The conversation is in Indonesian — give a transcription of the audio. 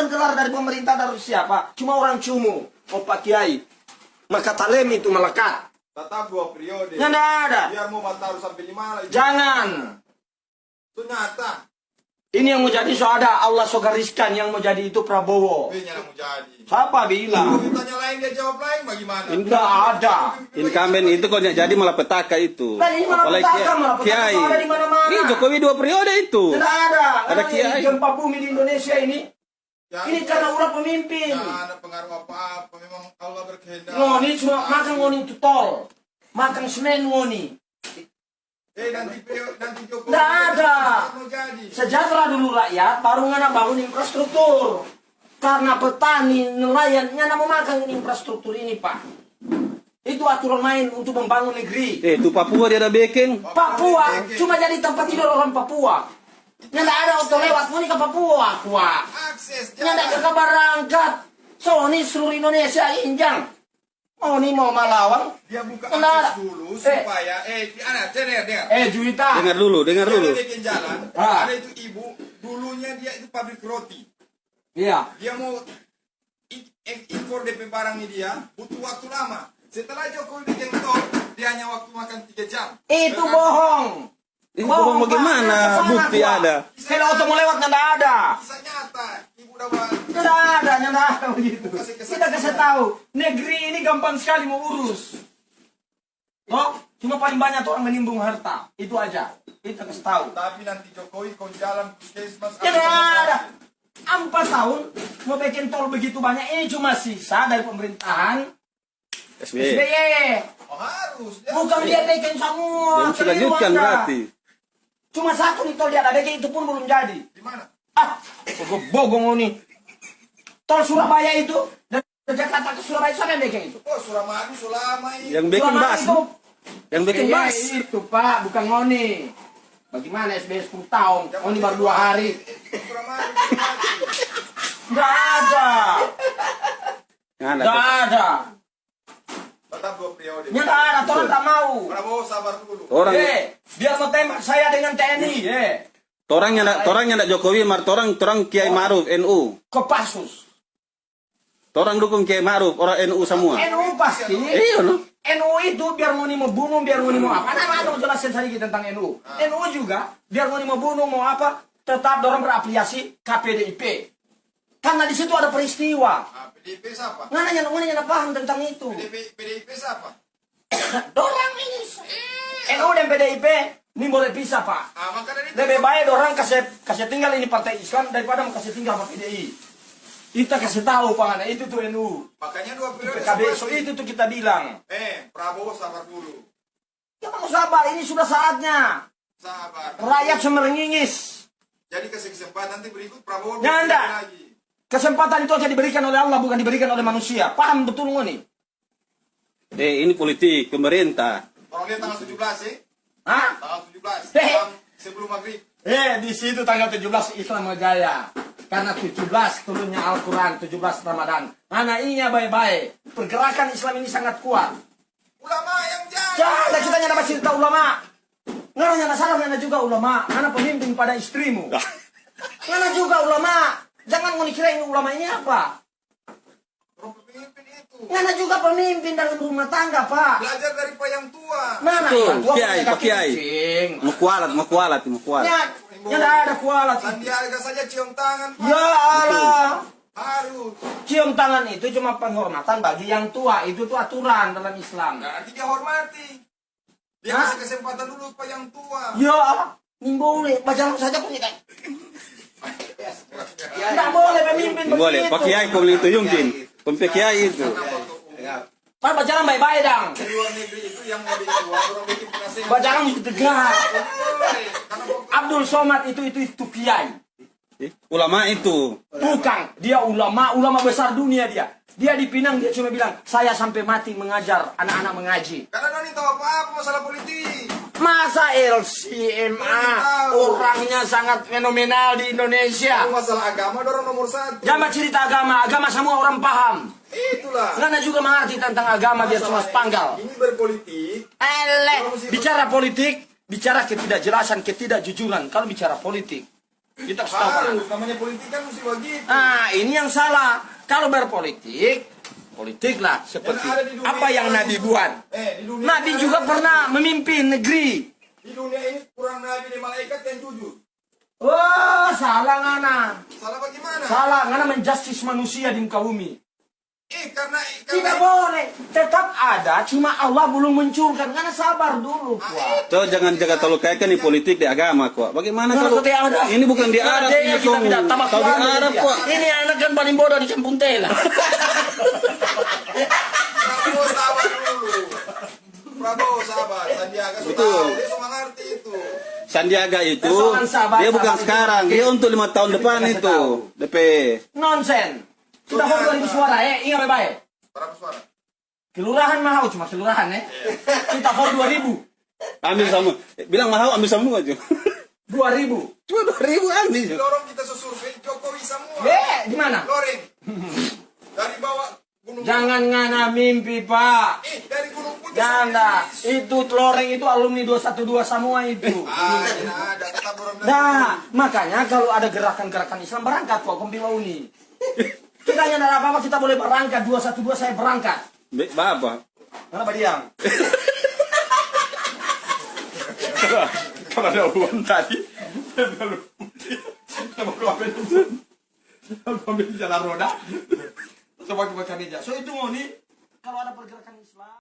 gelar dari pemerintah dari siapa? Cuma orang cumu, oh Pak Kiai. Maka talem itu melekat. Tetap 2 periode. Ya enggak ada. Biar mau taruh sampai 5 lagi. Jangan. Itu nyata. Ini yang mau jadi so ada Allah so gariskan yang mau jadi itu Prabowo. Ini yang mau jadi. Siapa bilang? Kalau ditanya lain dia jawab lain bagaimana? Enggak ada. Incumbent itu kok jadi malah petaka itu. Nah, ini malah petaka, malah petaka Kiai. ada di mana-mana. Ini Jokowi 2 periode itu. Tidak ada. Ada Karena ini Kiai. gempa bumi di Indonesia ini. Ya, Ini karena ulah pemimpin. Tidak ada pengaruh apa-apa. Memang Allah berkehendak. Ngoni cuma makan ngoni itu tol. Makan semen ngoni. Nanti Jokowi. Tidak ada. Mau jadi. Sejahtera dulu rakyat, baru ngana bangun infrastruktur. Karena petani, nelayan, ngana mau makan infrastruktur ini, Pak. Itu aturan main untuk membangun negeri. Itu Papua dia ada bikin. Papua cuma jadi tempat tidur orang Papua. Nggak ada auto lewat, mau ke Papua, kuat. Akses Nggak ada jalan. ke berangkat. So, ini seluruh Indonesia injang. Oh, ini mau melawan. Dia buka Nggak ada. akses dulu supaya dengar. Juwita. Dengar dulu. Dia bikin jalan. Ah. Ada itu ibu, dulunya dia itu pabrik roti. Iya. Dia mau impor DP barang ini dia butuh waktu lama. Setelah Jokowi bikin tol, dia hanya waktu makan 3 jam. Itu Dengan- bohong. Itu bohong Pak. bagaimana? Kesana, Bukti Pak. ada. Kalau auto mau lewat nggak ada. Kisah nyata. Ibu dapat. Nggak ada, nggak ada begitu. Kasih kesaksian. Kita kasih tahu, negeri ini gampang sekali mau urus. Oh, cuma paling banyak orang menimbung harta. Itu aja. Kita kasih tahu. Tapi nanti Jokowi kau jalan puskesmas. Tidak ada. 4 tahun mau bikin tol begitu banyak. Ini cuma sisa dari pemerintahan SBY. SBY. Oh, harus. Bukan dia bikin semua. Yang sudah lanjutkan Anda. berarti. Cuma satu nih tol dia ada bikin, itu pun belum jadi. Di mana? Ah, bogong ini. Tol Surabaya itu dari Jakarta ke Surabaya siapa yang bikin itu? Oh, Suramadu selama ini. Yang bikin Surabaya bas. itu. Yang bikin Iya, bas. itu Pak, bukan ngoni. Bagaimana SBY 10 tahun? Ngoni baru 2 hari. Suramadu. Nggak ada. Nggak ada. Nggak ada. Tetap 2 periode. Nggak ada, tolong tak mau. Prabowo sabar dulu. Orang Biar mau tembak saya dengan TNI, torangnya ndak Jokowi, torang Kiai Ma'ruf NU. Kopassus. Torang dukung Kiai Ma'ruf, orang NU semua. NU pasti. Iya no. NU itu biar mau mau bunuh, biar mau apa. Nah, mau jelasin sedikit tentang NU. NU juga biar mau bunuh, mau apa, tetap dorong berafiliasi KPDIP. Karena di situ ada peristiwa. Ah, PDIP siapa? Nggak paham tentang itu. PDIP siapa? Dorang ini. NU dan PDIP ini boleh pisah, Pak. Ah, makanya itu. Lebih baik dorang kasih tinggal ini partai Islam daripada mau kasih tinggal sama PDI. Kita kasih tahu Pak, itu tuh NU. Makanya 2 periode. PKB, so itu tuh kita bilang. Prabowo sabar dulu. Kita mau sabar, ini sudah saatnya. Sabar. Rakyat semeringis. Jadi kasih kesempatan nanti berikut Prabowo Nggak ada. lagi. Kesempatan itu akan diberikan oleh Allah, bukan diberikan oleh manusia. Paham betul nggak nih? Ini politik pemerintah. Orang lihat tanggal 17 ya? Hah? Tanggal 17. Hei. Sebelum maghrib. Di situ tanggal 17 Islam Jaya. Karena 17 turunnya Al-Quran, 17 Ramadan. Anak ini baik-baik. Pergerakan Islam ini sangat kuat. Ulama yang jalan. Jangan kita nyana cerita ulama. Ngana salah ngana juga ulama. Ngana pemimpin pada istrimu. Ngana juga ulama. Jangan mau dikira ini ulama ini apa. Orang pemimpin itu. Ngana juga pemimpin dalam rumah tangga, Pak. Belajar dari Pak yang tua. Mana Betul, yang tua Kiai, punya Pak kaki Kiai. kucing. Mau kualat. Nggak ada kualat. Sandiaga saja cium tangan, Pak. Ya Allah. Harus. Cium tangan itu cuma penghormatan bagi yang tua. Itu tuh aturan dalam Islam. Nah, nanti dia hormati. Dia Hah? kasih kesempatan dulu Pak yang tua. Ya Allah. Ini boleh. Baca saja punya kan. Nggak boleh pemimpin begitu. Boleh, Pak Kiai kau boleh tunjukin. Pemimpin Kiai itu. Pak baca baik-baik dong. Di luar negeri itu yang mau bikin orang bikin penasehat. Baca mesti tegak. Boleh. Karena Abdul Somad itu kiai. Ulama itu. Bukan, dia ulama besar dunia dia. Dia di Pinang dia cuma bilang, saya sampai mati mengajar anak-anak mengaji. karena Nani tahu apa-apa masalah politik. Masa LCMA orangnya sangat fenomenal di Indonesia. Kalau masalah agama orang nomor 1. Jangan cerita agama semua orang paham. Itulah. Nggak juga mengerti tentang agama biar cuma panggal. Ini berpolitik. Bicara politik, bicara ketidakjelasan, ketidakjujuran. Kalau bicara politik, Kita harus tahu. Harus, namanya politik kan mesti begitu. Nah, ini yang salah. Kalau berpolitik, politiklah seperti Yang ada di dunia apa yang ini, Nabi buat. di dunia Nabi ini juga ada- pernah memimpin negeri. Di dunia ini kurang nabi dan malaikat yang jujur. Oh, salah ngana. Salah bagaimana? Salah ngana menjustis manusia di muka bumi. Karena Tidak boleh. Tetap ada, cuma Allah belum munculkan. Karena sabar dulu, kuat. So jangan jaga terlalu kaitkan di politik di agama kok. Bagaimana kalau ini bukan di Arab ini kita tidak kok. tamak Kalau di keluarga Arab dia. kok. Ini anak kan paling bodoh di kampung Tela. Prabowo sabar dulu. Prabowo sabar. Sandiaga sudah Betul. tahu. Dia semua ngerti itu. Sandiaga itu Persoalan sabar, dia bukan sabar sekarang, itu. dia untuk 5 tahun depan Kita itu. tahu. DP. Nonsen. Kita mau 2000 suara, ingat baik-baik. Berapa suara? Kelurahan mau cuma kelurahan Kita for 2000. Ambil sama. Bilang mahal ambil semua aja. 2000. Cuma 2000 ambil. Di lorong kita sesurvei Jokowi semua. Di mana? Loreng. Dari bawah gunung. Jangan ngana mimpi, Pak. Dari gunung putih. Ganda. Itu loreng itu alumni 212 semua itu. Tidak ada kata burung. Nah, makanya kalau ada gerakan-gerakan Islam berangkat kok Kompiwa Uni. Kita hanya ada apa-apa kita boleh berangkat 212 saya berangkat. Bapak. Kenapa diam? Kalau ada uang tadi. Ambil jalan roda. Coba kita meja. So itu mau nih kalau ada pergerakan Islam